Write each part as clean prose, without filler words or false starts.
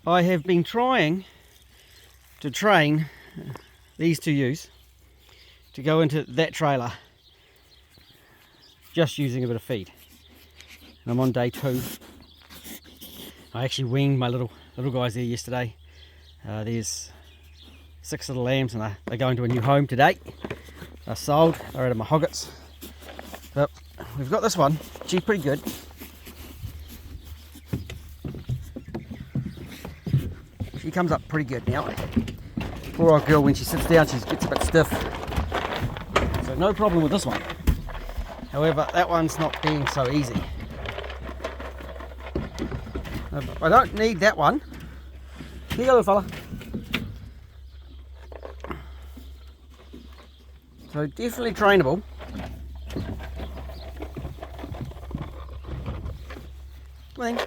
I have been trying to train these two ewes to go into that trailer just using a bit of feed. And I'm on day 2. I actually weaned my little guys there yesterday. There's 6 little lambs and they're going to a new home today. They're sold, they're out of my hoggets. But we've got this one, she's pretty good. She comes up pretty good now. Poor old girl, when she sits down, she gets a bit stiff. So no problem with this one. However, that one's not being so easy. I don't need that one. Here you go, little fella. So definitely trainable. Come on then.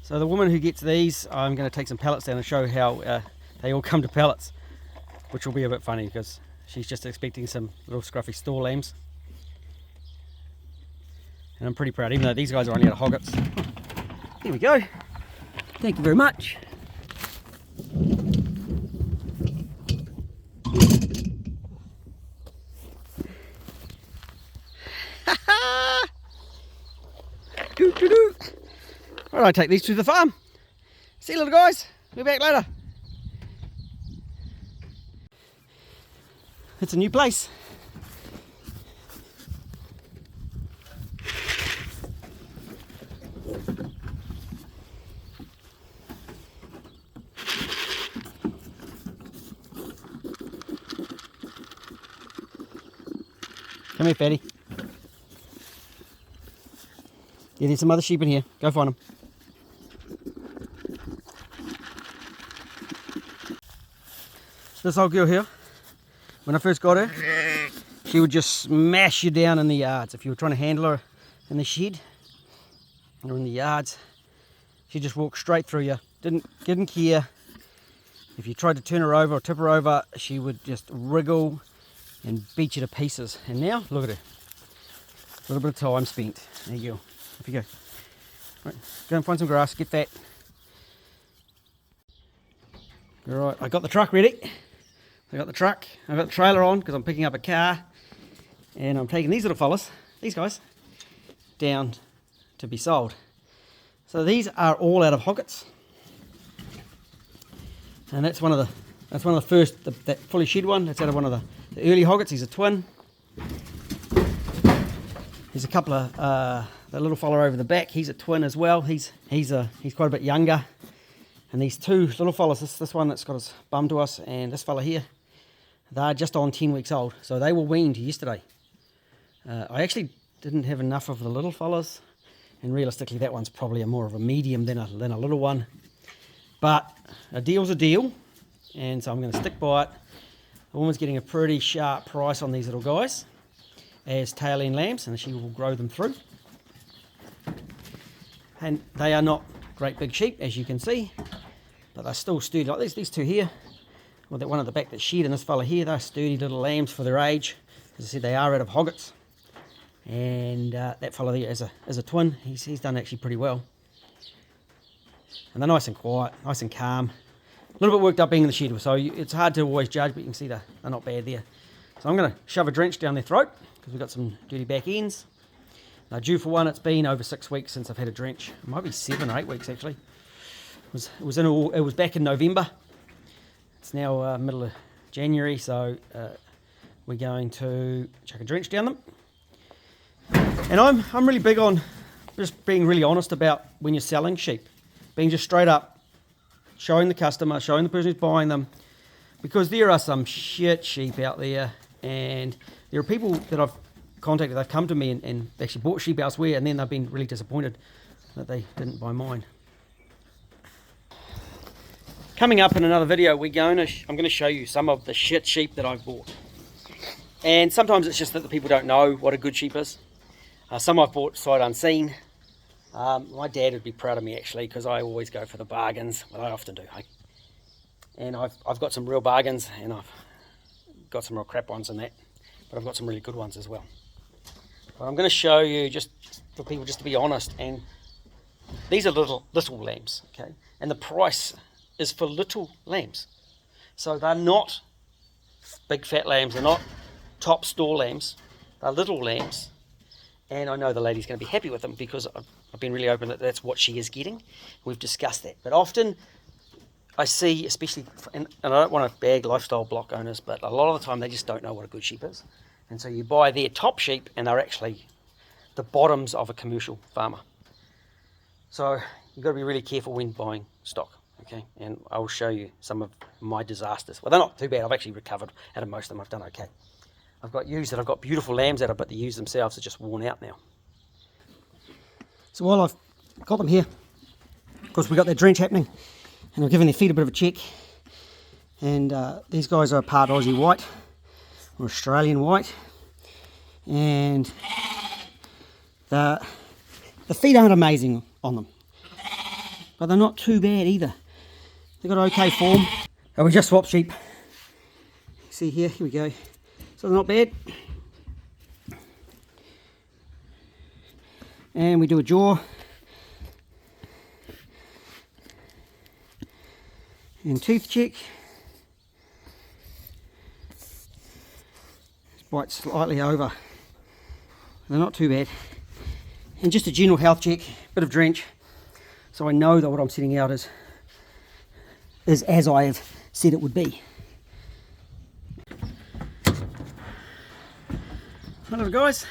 So the woman who gets these, I'm going to take some pellets down and show how they all come to pellets, which will be a bit funny because she's just expecting some little scruffy store lambs. And I'm pretty proud, even though these guys are only out of hoggets. Here we go. Thank you very much. Doo, doo, doo. Right, I take these to the farm. See you little guys. We'll be back later. It's a new place. Come here, fatty. Yeah, there's some other sheep in here. Go find them. This old girl here, when I first got her, she would just smash you down in the yards. If you were trying to handle her in the shed or in the yards, she'd just walk straight through you. Didn't care. If you tried to turn her over or tip her over, she would just wriggle and beat you to pieces. And now, look at her. A little bit of time spent. There you go. Off you go. Right, go and find some grass, get fat. Alright, I got the truck ready. I got the trailer on because I'm picking up a car. And I'm taking these little fellas, these guys, down to be sold. So these are all out of hoggets. And that's one of the first, that fully shed one, that's out of one of the early hoggets. He's a twin. There's a couple of the little fella over the back. He's a twin as well. He's quite a bit younger. And these two little fellas, this one that's got his bum to us, and this fella here, they're just on 10 weeks old. So they were weaned yesterday. I actually didn't have enough of the little fellas, and realistically that one's probably more of a medium than a little one. But a deal's a deal, and so I'm going to stick by it. The woman's getting a pretty sharp price on these little guys as tail end lambs, and she will grow them through. And they are not great big sheep, as you can see, but they're still sturdy. Like these two here, well, that one at the back that's shed, and this fella here, they're sturdy little lambs for their age. As I said, they are out of hoggets. And that fella there is a twin. He's done actually pretty well. And they're nice and quiet, nice and calm. A little bit worked up being in the shed, so it's hard to always judge, but you can see they're not bad there. So I'm going to shove a drench down their throat because we've got some dirty back ends. They're due for one. It's been over 6 weeks since I've had a drench. It might be 7 or 8 weeks actually. It was back in November. It's now middle of January, so we're going to chuck a drench down them. And I'm really big on just being really honest about when you're selling sheep, being just straight up, showing the customer, showing the person who's buying them, because there are some shit sheep out there, and there are people that I've contacted, they've come to me and actually bought sheep elsewhere, and then they've been really disappointed that they didn't buy mine. Coming up in another video, I'm going to show you some of the shit sheep that I've bought. And sometimes it's just that the people don't know what a good sheep is. Some I've bought sight unseen. My dad would be proud of me actually, because I always go for the bargains. Well, I often do. And I've got some real bargains, and I've got some real crap ones in that. but I've got some really good ones as well. But I'm going to show you, just for people, just to be honest, and these are little lambs, okay? And the price is for little lambs. So they're not big fat lambs, they're not top store lambs, they're little lambs. And I know the lady's going to be happy with them because I've been really open that that's what she is getting. We've discussed that. But often I see, especially, and I don't want to bag lifestyle block owners, but a lot of the time they just don't know what a good sheep is. And so you buy their top sheep and they're actually the bottoms of a commercial farmer. So you've got to be really careful when buying stock, okay? And I'll show you some of my disasters. Well, they're not too bad. I've actually recovered out of most of them. I've done okay. I've got ewes that I've got beautiful lambs out of, but the ewes themselves are just worn out now. So while I've got them here, of course we've got that drench happening, and I've given their feet a bit of a check. And these guys are part Aussie white, or Australian white. And the feet aren't amazing on them, but they're not too bad either. They've got okay form. And we just swapped sheep. See here we go. So they're not bad. And we do a jaw. And tooth check. Just bite slightly over. They're not too bad. And just a general health check, bit of drench. So I know that what I'm setting out is as I have said it would be. Hello guys,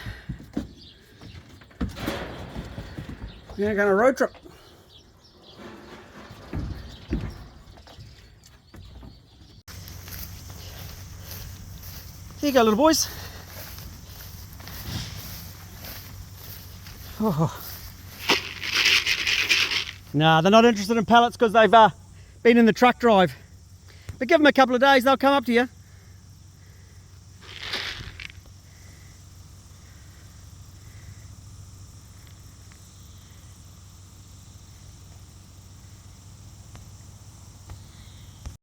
we're going to go on a road trip. Here you go, little boys. Oh. Nah, they're not interested in pellets because they've been in the truck drive. But give them a couple of days, they'll come up to you.